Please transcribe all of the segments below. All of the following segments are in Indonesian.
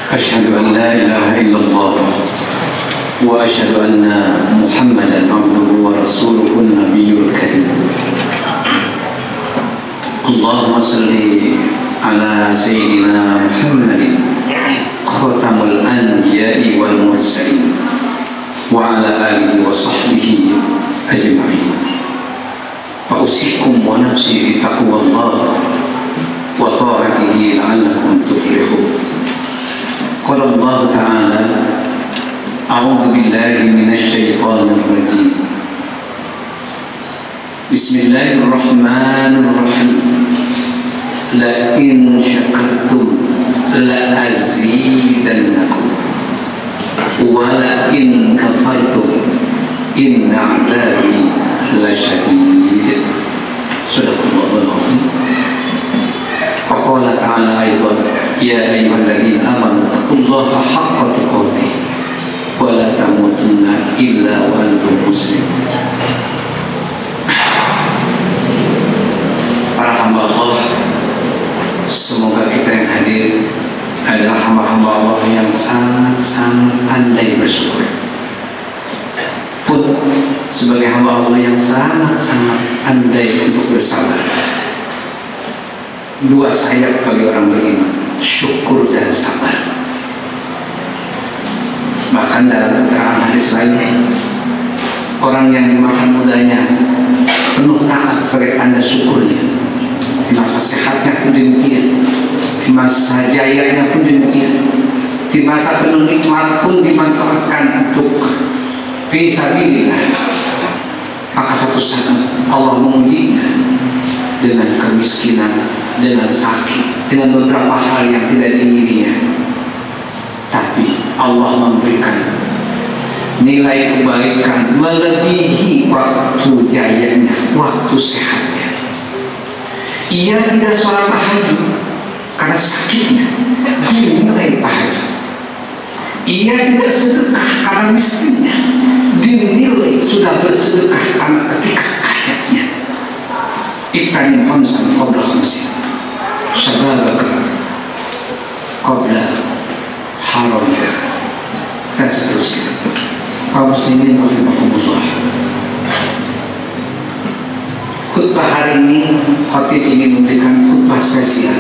أشهد أن لا إله إلا الله وأشهد أن محمدا عبده ورسوله النبي الكريم. اللهم صل على سيدنا محمد خاتم الأنبياء والمرسلين وعلى آله وصحبه أجمعين. فأوصيكم ونفسي بتقوى الله وطاعته لعلكم تفلحون. قال الله تعالى: أعوذ بالله من الشيطان الرجيم. بسم الله الرحمن الرحيم. لئن شكرتم لأزيدنكم ولئن كفرتم إن عذابي لشديد. صدق الله العظيم. وقال تعالى أيضا: يا أيها الذين آمنوا اتقوا الله حق تقاته ولا تموتن إلا وأنتم مسلمون. Para hamba Allah, semoga kita yang hadir adalah hamba-hamba Allah yang sangat-sangat pandai bersyukur. Pun sebagai hamba Allah yang sangat-sangat pandai untuk bersabar. Dua sayap bagi orang beriman, syukur dan sabar. Bahkan dalam keterangan hadis lain, orang yang di masa mudanya penuh taat sebagai tanda syukurnya, di masa sehatnya pun demikian, di masa jayanya pun demikian, di masa penuh nikmat pun dimanfaatkan untuk fisabilillah. Maka satu saat Allah mengujinya dengan kemiskinan, dengan sakit, dengan beberapa hal yang tidak diingininya. Tapi Allah memberikan nilai kebaikan melebihi waktu jayanya, waktu sehatnya. Ia tidak sholat tahajud karena sakitnya, dinilai tahajud. Ia tidak sedekah karena miskinnya, dinilai sudah bersedekah karena ketika kayanya. Iqtanim khamsan qabla khamsin, syababaka qabla haramika, dan seterusnya. Kaum muslimin rahimahumullah. Khutbah hari ini khatib ingin memberikan khutbah spesial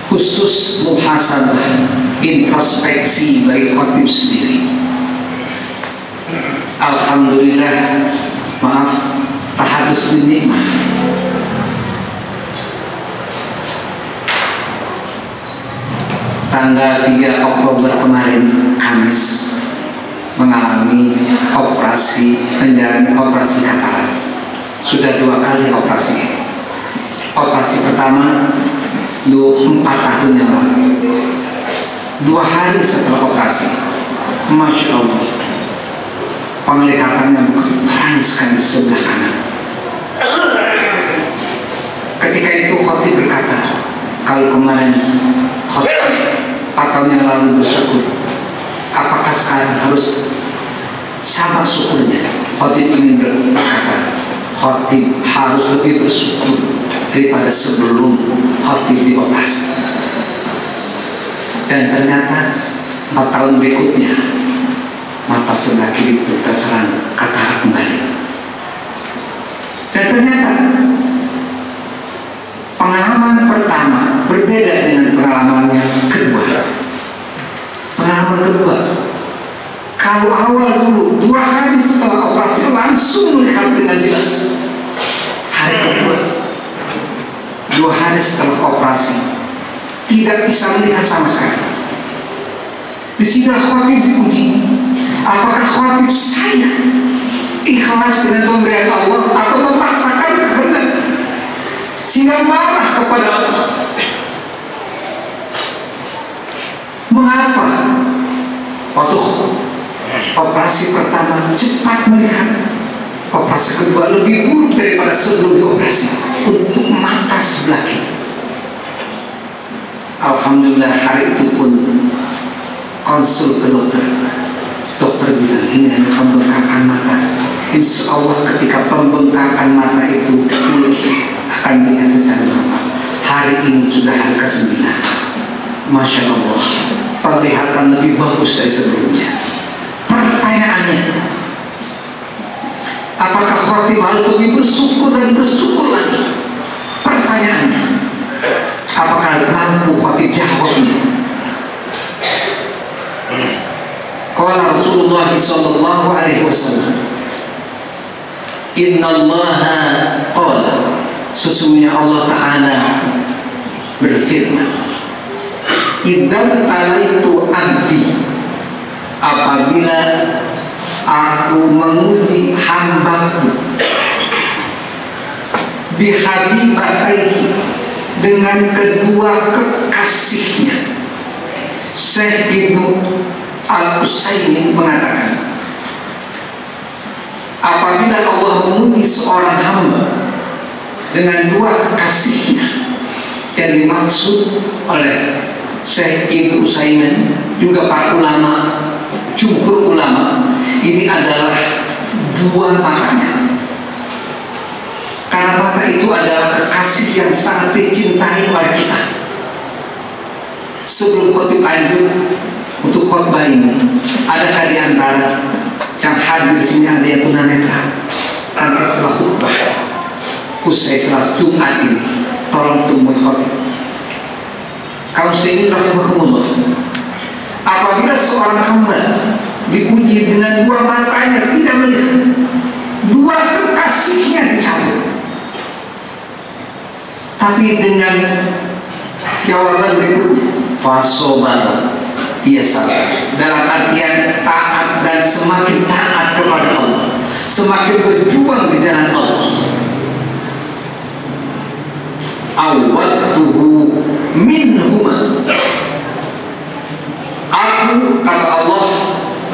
khusus muhasabah, introspeksi bagi khatib sendiri. Alhamdulillah, maaf, tahadus bin nikmah. Tanggal 3 Oktober kemarin, Kamis, mengalami menjalani operasi katarak. Sudah 2 kali operasi. Operasi pertama 4 tahun yang lalu. 2 hari setelah operasi, Masya Allah, penglihatannya terang sekali sebelah kanan. Ketika itu khatib berkata, kalau kemarin khatib 4 tahun yang lalu bersyukur, apakah sekarang harus sama syukurnya? Khatib ingin berkata, khatib harus lebih bersyukur daripada sebelum khatib dioperasi. Dan ternyata 4 tahun berikutnya mata sebelah kiri terserang katarak kembali. Dan ternyata pengalaman pertama berbeda dengan pengalamannya kedua. Pengalaman kedua, kalau awal dulu 2 hari setelah operasi langsung melihat dengan jelas. Hari kedua, 2 hari setelah operasi tidak bisa melihat sama sekali. Di sini khatib diuji, apakah khatib saya ikhlas dengan pemberian Allah atau memaksakan kehendak sehingga marah kepada Allah. Mengapa waktu operasi pertama cepat melihat, operasi kedua lebih buruk daripada sebelum dioperasi untuk mata sebelah kiri? Alhamdulillah, hari itu pun konsul ke dokter. Dokter bilang ini hanya pembengkakan mata. Insya Allah ketika pembengkakan mata itu pulih akan melihat secara normal. Hari ini sudah hari ke-9. Masya Allah. kelihatan lebih bagus dari sebelumnya. Pertanyaannya, apakah khatib harus lebih bersyukur dan bersyukur lagi? Pertanyaannya, apakah mampu khatib jawab ini? Qala Rasulullah sallallahu alaihi wasallam, innallaha qala, sesungguhnya Allah Ta'ala berfirman, idza talaitu abdi, apabila aku menguji hambaku, bihabibataihi, dengan kedua kekasihnya. Syekh Ibnu Al-Utsaimin mengatakan, apabila Allah menguji seorang hamba dengan dua kekasihnya, yang dimaksud oleh Syekh Ibnu Utsaimin juga para ulama, jumhur ulama, ini adalah dua matanya. Karena mata itu adalah kekasih yang sangat dicintai oleh kita. Sebelum khotib lanjut untuk khotbah ini, adakah di antara yang hadir di sini ada yang tunanetra? Nanti setelah khutbah, usai setelah Jumat ini, tolong tunggu khotib. Kamu sendiri rahimahumullah, apabila seorang hamba diuji dengan dua matanya tidak melihat, dua kekasihnya dicabut, tapi dengan jawaban berikutnya, fasobar, dia sabar, dalam artian taat dan semakin taat kepada Allah, semakin berjuang di jalan Allah. Awwatuhu minhuma, aku, kata Allah,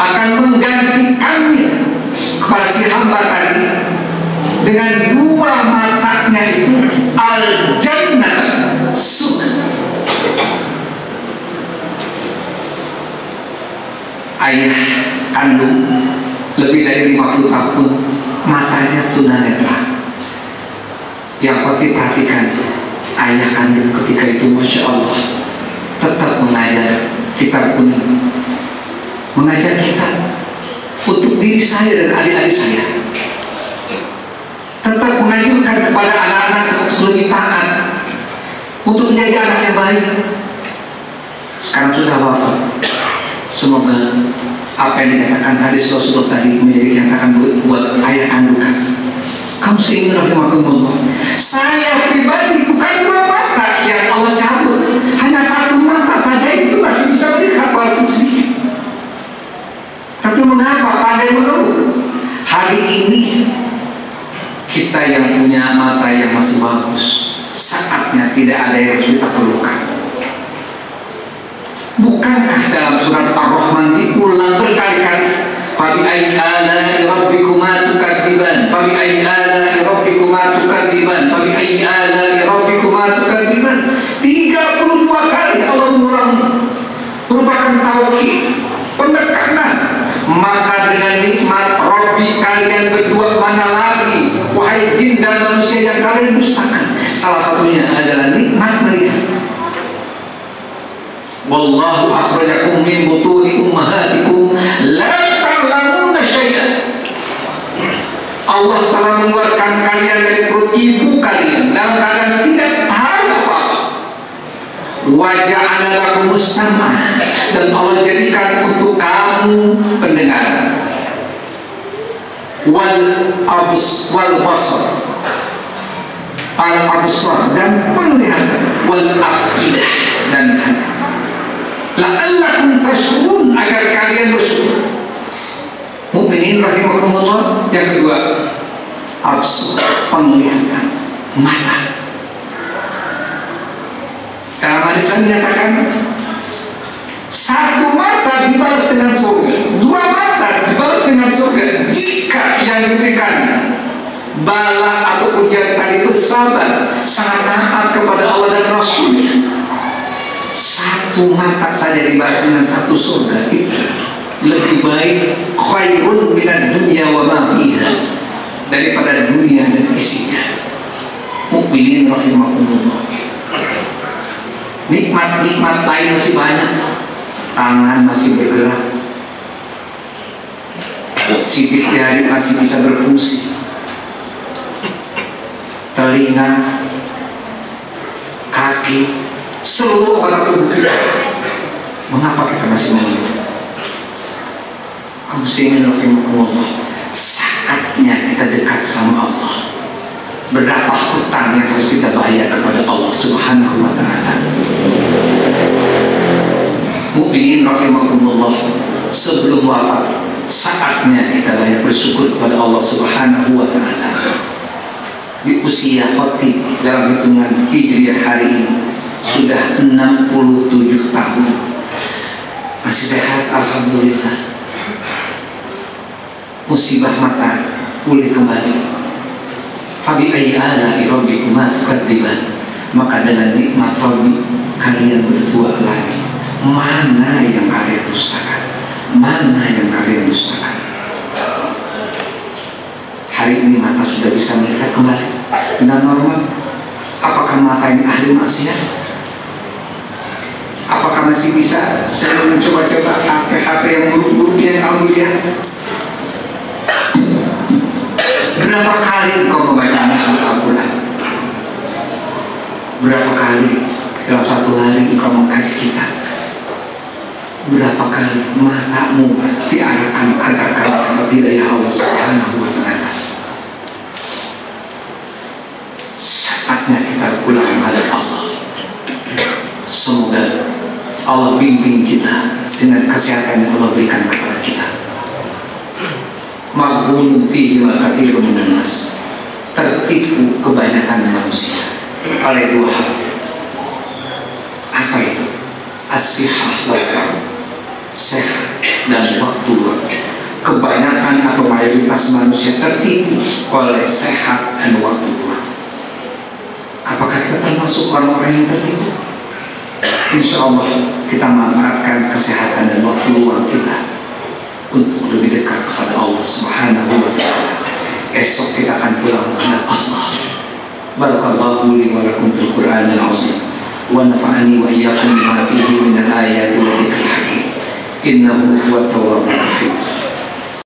akan menggantikannya kepada si hamba tadi dengan dua matanya itu al-jannah, surga. Ayah kandung lebih dari 50 tahun matanya tunanetra. Yang khotib perhatikan, ayah kandung ketika itu Masya Allah tetap mengajar kitab kuning, mengajar kita untuk diri saya dan adik-adik saya, tetap mengajarkan kepada anak-anak untuk lebih taat, untuk menjadi anak yang baik. Sekarang sudah wafat. Semoga apa yang dikatakan hadis Rasulullah tadi menjadi kenyataan buat ayah kandung kami. Kamu sering rahimahumullah, saya pribadi bukan dua mata yang Allah cabut, hanya satu mata saja itu masih bisa melihat walaupun sedikit. Tapi mengapa pandai mengeluh? Hari ini kita yang punya mata yang masih bagus, saatnya tidak ada yang harus kita perlukan. Bukankah dalam surat Ar-Rahman diulang berkali-kali, Fabi ayyi ala'i rabbikuma tukadziban, Fabi ayyi ala'i rabbikuma tukadziban, Fabi ayyi ala'i rabbikuma tukadziban. 32 kali Allah mengulangi, merupakan taukid, penekanan. Maka dengan nikmat Rabbi kalian berdua mana lagi, wahai jin dan manusia yang kalian dustakan? Salah satunya adalah nikmat melihat. Wallahu akhrajakum min butuni ummahatikum la ta'lamuna syai'an. Allah telah mengeluarkan kalian dari perut ibu kalian dalam keadaan tidak tahu apa-apa. Wa ja'ala lakumus sam'a, dan Allah jadikan untuk kamu pendengaran, wal basar, al absar, dan penglihatan, wal afidah, dan hati. La'allakum tashkurun, agar kalian bersyukur. Mukminin rahimahumullah. Yang kedua, absar, penglihatan, mata. Dalam hadis dinyatakan, satu mata dibalas dengan surga, dua mata dibalas dengan surga jika yang diberikan bala atau ujian tadi bersabar, sangat taat kepada Allah dan Rasulnya. Satu mata saja dibalas dengan satu surga, itu lebih baik, khairun minad dunya wa ma fiha, daripada dunia dan isinya. Mukminin rahimahumullah. Nikmat-nikmat lain masih banyak, tangan masih bergerak, sidik jari masih bisa berfungsi, telinga, kaki, seluruh anggota tubuh kita. Mengapa kita masih mengeluh? Kaum muslimin rahimakumullah, saatnya kita dekat sama Allah. Berapa hutang yang harus kita bayar kepada Allah Subhanahu wa ta'ala. Mukminin rahimakumullah, sebelum wafat saatnya kita banyak bersyukur kepada Allah Subhanahu wa ta'ala. Di usia khatib dalam hitungan hijriah hari ini sudah 67 tahun, masih sehat alhamdulillah. Musibah mata pulih kembali. Fabi ayyi ala'i rabbikuma tukadziban. Maka dengan nikmat Rabbi kalian berdua lagi, mana yang kalian dustakan? Mana yang kalian dustakan? Hari ini mata sudah bisa melihat kembali dengan normal. Apakah mata ini ahli maksiat? Apakah masih bisa saya mencoba-coba HP yang buruk-buruk yang kamu lihat? Berapa kali engkau membaca surat Al-Quran? Berapa kali dalam satu hari engkau mengkaji kitab? Berapa kali matamu diarahkan agar kamu dapat hidayah Allah Subhanahu wa ta'ala? Saatnya kita pulang pada Allah. Semoga Allah bimbing kita dengan kesehatan yang Allah berikan kepada kita. Maghbunun fihi wa katsirun minan nas, tertipu kebanyakan manusia oleh dua hal. Apa itu? As-sihah wal faragh, sehat dan waktu. Kebanyakan atau mayoritas manusia tertipu oleh sehat dan waktu. Apakah kita termasuk orang-orang yang tertipu? Insya Allah kita manfaatkan kesehatan dan waktu luang kita untuk lebih dekat kepada Allah Subhanahu wa ta'ala. Esok kita akan pulang kepada Allah. Barakallahu li wa lakum fil Qur'anil azim wa nafa'ani wa iyyakum bima fihi minal ayati wa dzikril hakim. Innahu huwat tawwabur rahim.